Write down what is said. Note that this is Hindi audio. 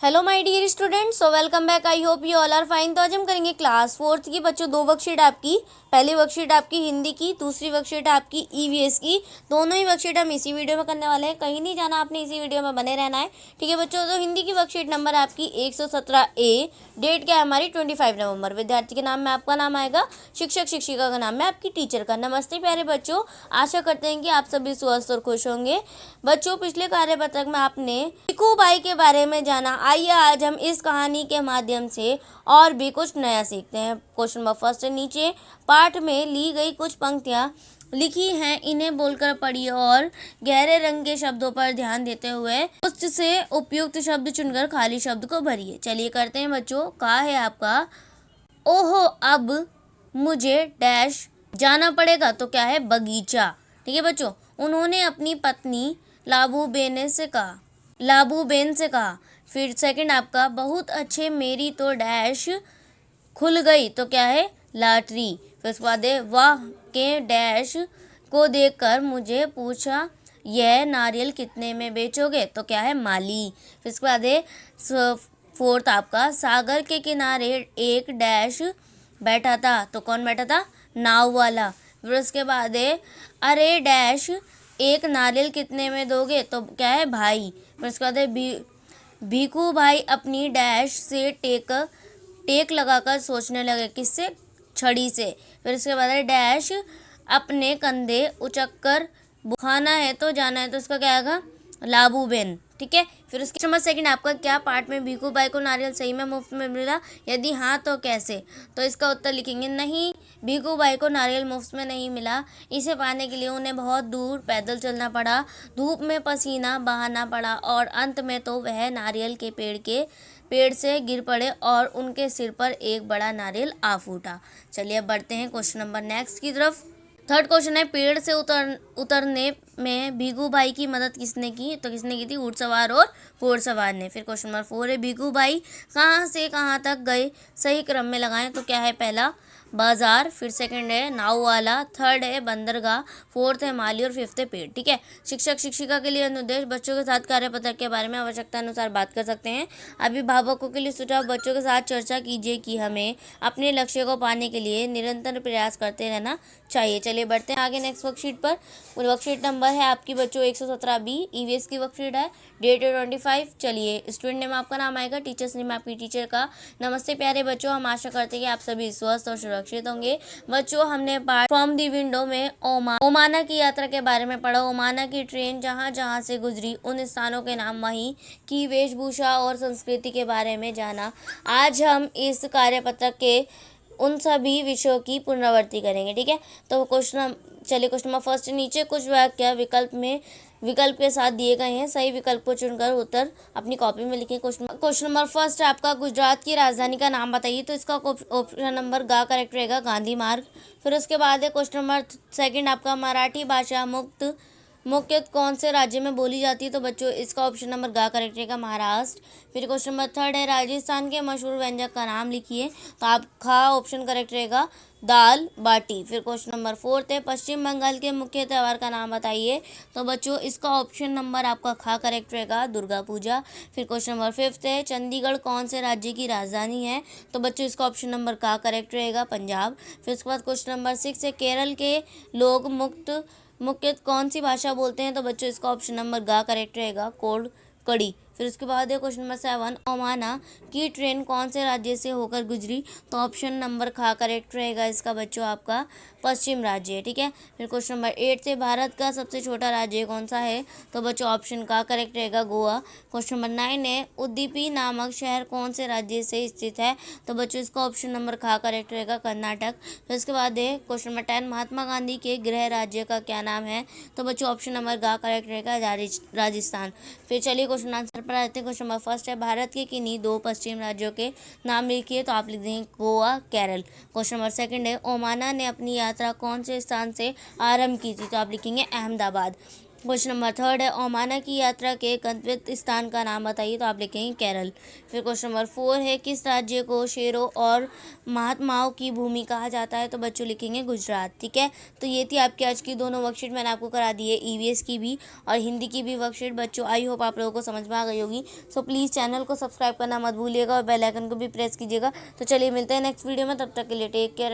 Hello my dear students, so welcome back. I hope you all are fine. तो आज हम करेंगे क्लास फोर्थ की बच्चों दो वर्कशीट आपकी। पहली वर्कशीट आपकी हिंदी की, दूसरी वर्कशीट आपकी ईवीएस की। दोनों ही वर्कशीट हम इसी वीडियो में करने वाले हैं, कहीं नहीं जाना आपने, इसी वीडियो में बने रहना है। ठीक है बच्चों, तो हिंदी की वर्कशीट नंबर आपकी 117A। डेट क्या है हमारी 25 नवंबर। विद्यार्थी के नाम में आपका नाम आएगा, शिक्षक शिक्षिका का नाम में आपकी टीचर का। नमस्ते प्यारे बच्चों, आशा करते हैं कि आप सभी स्वस्थ और खुश होंगे। बच्चों पिछले कार्यपत्रक में आपने भिकू बाई के बारे में जाना। आइए आज हम इस कहानी के माध्यम से और भी कुछ नया सीखते हैं। क्वेश्चन नंबर फर्स्ट है, नीचे पाठ में ली गई कुछ पंक्तियां लिखी हैं, इन्हें बोलकर पढ़िए और गहरे रंग के शब्दों पर ध्यान देते हुए उससे उपयुक्त शब्द चुनकर खाली शब्द को भरिए। चलिए करते हैं बच्चों। कहा है आपका, ओहो अब मुझे डैश जाना पड़ेगा। तो क्या है, बगीचा। ठीक है बच्चों, उन्होंने अपनी पत्नी लाबूबेन से कहा। फिर सेकंड आपका, बहुत अच्छे मेरी तो डैश खुल गई। तो क्या है, लॉटरी। फिर उसके बाद वाह के डैश को देखकर मुझे पूछा, यह नारियल कितने में बेचोगे। तो क्या है, माली। फिर उसके बाद फोर्थ आपका, सागर के किनारे एक डैश बैठा था। तो कौन बैठा था, नाव वाला। फिर उसके बाद अरे डैश एक नारियल कितने में दोगे। तो क्या है, भाई। फिर उसके बाद भीखू भाई अपनी डैश से टेक लगाकर सोचने लगे। किससे, छड़ी से। फिर उसके बाद डैश अपने कंधे उचक खाना है तो जाना है। तो उसका क्या आएगा, लाबूबेन। ठीक है। फिर उसके नंबर सेकंड आपका, क्या पार्ट में भीखू भाई को नारियल सही में मुफ्त में मिला, यदि हाँ तो कैसे। तो इसका उत्तर लिखेंगे, नहीं भीखू भाई को नारियल मुफ्त में नहीं मिला। इसे पाने के लिए उन्हें बहुत दूर पैदल चलना पड़ा, धूप में पसीना बहाना पड़ा और अंत में तो वह नारियल के पेड़ से गिर पड़े और उनके सिर पर एक बड़ा नारियल आ फूटा। चलिए अब बढ़ते हैं क्वेश्चन नंबर नेक्स्ट की तरफ। थर्ड क्वेश्चन है, पेड़ से उतरने में भीखू भाई की मदद किसने की। तो किसने की थी, ऊंट सवार और घोड़सवार ने। फिर क्वेश्चन नंबर 4 है, भीखू भाई कहाँ से कहाँ तक गए, सही क्रम में लगाएं। तो क्या है, पहला बाजार। फिर सेकंड है नाव वाला, थर्ड है बंदरगाह, फोर्थ है माली और फिफ्थ है पेड़। ठीक है। शिक्षक शिक्षिका के लिए अनुदेश, बच्चों के साथ कार्यपत्र के बारे में आवश्यकता अनुसार बात कर सकते हैं। अभिभावकों के लिए सुझाव, बच्चों के साथ चर्चा कीजिए कि हमें अपने लक्ष्य को पाने के लिए निरंतर प्रयास करते रहना चाहिए। चलिए बढ़ते हैं आगे नेक्स्ट वर्कशीट पर। वर्कशीट नंबर है आपकी बच्चों 117B, ईवीएस की वर्कशीट है, डेट है 25। चलिए स्टूडेंट नेम आपका नाम आएगा, टीचर्स नेम आपकी टीचर का। नमस्ते प्यारे बच्चों, हम आशा करते हैं कि आप सभी स्वस्थ और सुरक्षित होंगे। बच्चों हमने पार्ट फ्रॉम दी विंडो में ओमाना की यात्रा के बारे में पढ़ा। ओमाना की ट्रेन जहाँ जहाँ से गुजरी उन स्थानों के नाम, वहीं की वेशभूषा और संस्कृति के बारे में जाना। आज हम इस कार्यपत्र के उन सभी विषयों की पुनरावृत्ति करेंगे। ठीक है। तो चलिए क्वेश्चन नंबर फर्स्ट, नीचे कुछ वाक्य विकल्प के साथ दिए गए हैं, सही विकल्प को चुनकर उत्तर अपनी कॉपी में लिखें। क्वेश्चन नंबर फर्स्ट आपका, गुजरात की राजधानी का नाम बताइए। तो इसका ऑप्शन नंबर गा करेक्ट रहेगा, गांधी मार्ग। फिर उसके बाद है क्वेश्चन नंबर सेकंड आपका, मराठी भाषा मुख्यतः कौन से राज्य में बोली जाती है। तो बच्चों इसका ऑप्शन नंबर गा करेक्ट रहेगा, महाराष्ट्र। फिर क्वेश्चन नंबर थर्ड है, राजस्थान के मशहूर व्यंजक का नाम लिखिए। तो आपका ऑप्शन करेक्ट रहेगा, दाल बाटी। फिर क्वेश्चन नंबर फोर्थ है, पश्चिम बंगाल के मुख्य त्यौहार का नाम बताइए। तो बच्चों इसका ऑप्शन नंबर आपका खा करेक्ट रहेगा, दुर्गा पूजा। फिर क्वेश्चन नंबर फिफ्थ है, चंडीगढ़ कौन से राज्य की राजधानी है। तो बच्चों इसका ऑप्शन नंबर का करेक्ट रहेगा, पंजाब। फिर उसके बाद क्वेश्चन नंबर 6 है, केरल के लोग मुख्यतः कौन सी भाषा बोलते हैं। तो बच्चों इसका ऑप्शन नंबर गा करेक्ट रहेगा, कड़ी। फिर उसके बाद है क्वेश्चन नंबर 7, ओमाना की ट्रेन कौन से राज्य से होकर गुजरी। तो ऑप्शन नंबर खा करेक्ट रहेगा, इसका बच्चों आपका पश्चिम राज्य है। ठीक है। फिर क्वेश्चन नंबर 8 से, भारत का सबसे छोटा राज्य कौन सा है। तो बच्चों ऑप्शन का करेक्ट रहेगा, गोवा। क्वेश्चन नंबर 9 है, उद्दीपी नामक शहर कौन से राज्य से स्थित है। तो बच्चों इसका ऑप्शन नंबर खा करेक्ट रहेगा, कर्नाटक। फिर उसके बाद है क्वेश्चन नंबर 10, महात्मा गांधी के गृह राज्य का क्या नाम है। तो बच्चों ऑप्शन नंबर गा करेक्ट रहेगा, राजस्थान। फिर चलिए क्वेश्चन आंसर पर आते हैं। क्वेश्चन नंबर फर्स्ट है, भारत के किन्हीं दो पश्चिम राज्यों के नाम लिखिए। तो आप लिख देंगे Goa, Kerala. Question number second है, ओमाना ने अपनी यात्रा कौन से स्थान से आरंभ की थी। तो आप लिखेंगे अहमदाबाद। क्वेश्चन नंबर थर्ड है, ओमाना की यात्रा के गंतव्य स्थान का नाम बताइए, तो आप लिखेंगे केरल। फिर क्वेश्चन नंबर 4 है, किस राज्य को शेरों और महात्माओं की भूमि कहा जाता है, तो बच्चों लिखेंगे गुजरात। ठीक है, तो ये थी आपकी आज की दोनों वर्कशीट, मैंने आपको करा दी है ईवीएस की भी और हिंदी की भी वर्कशीट। बच्चों आई होप आप लोगों को समझ में आ गई होगी। सो प्लीज़ चैनल को सब्सक्राइब करना मत भूलिएगा और बेल आइकन को भी प्रेस कीजिएगा। तो चलिए मिलते हैं नेक्स्ट वीडियो में, तब तक के लिए टेक केयर।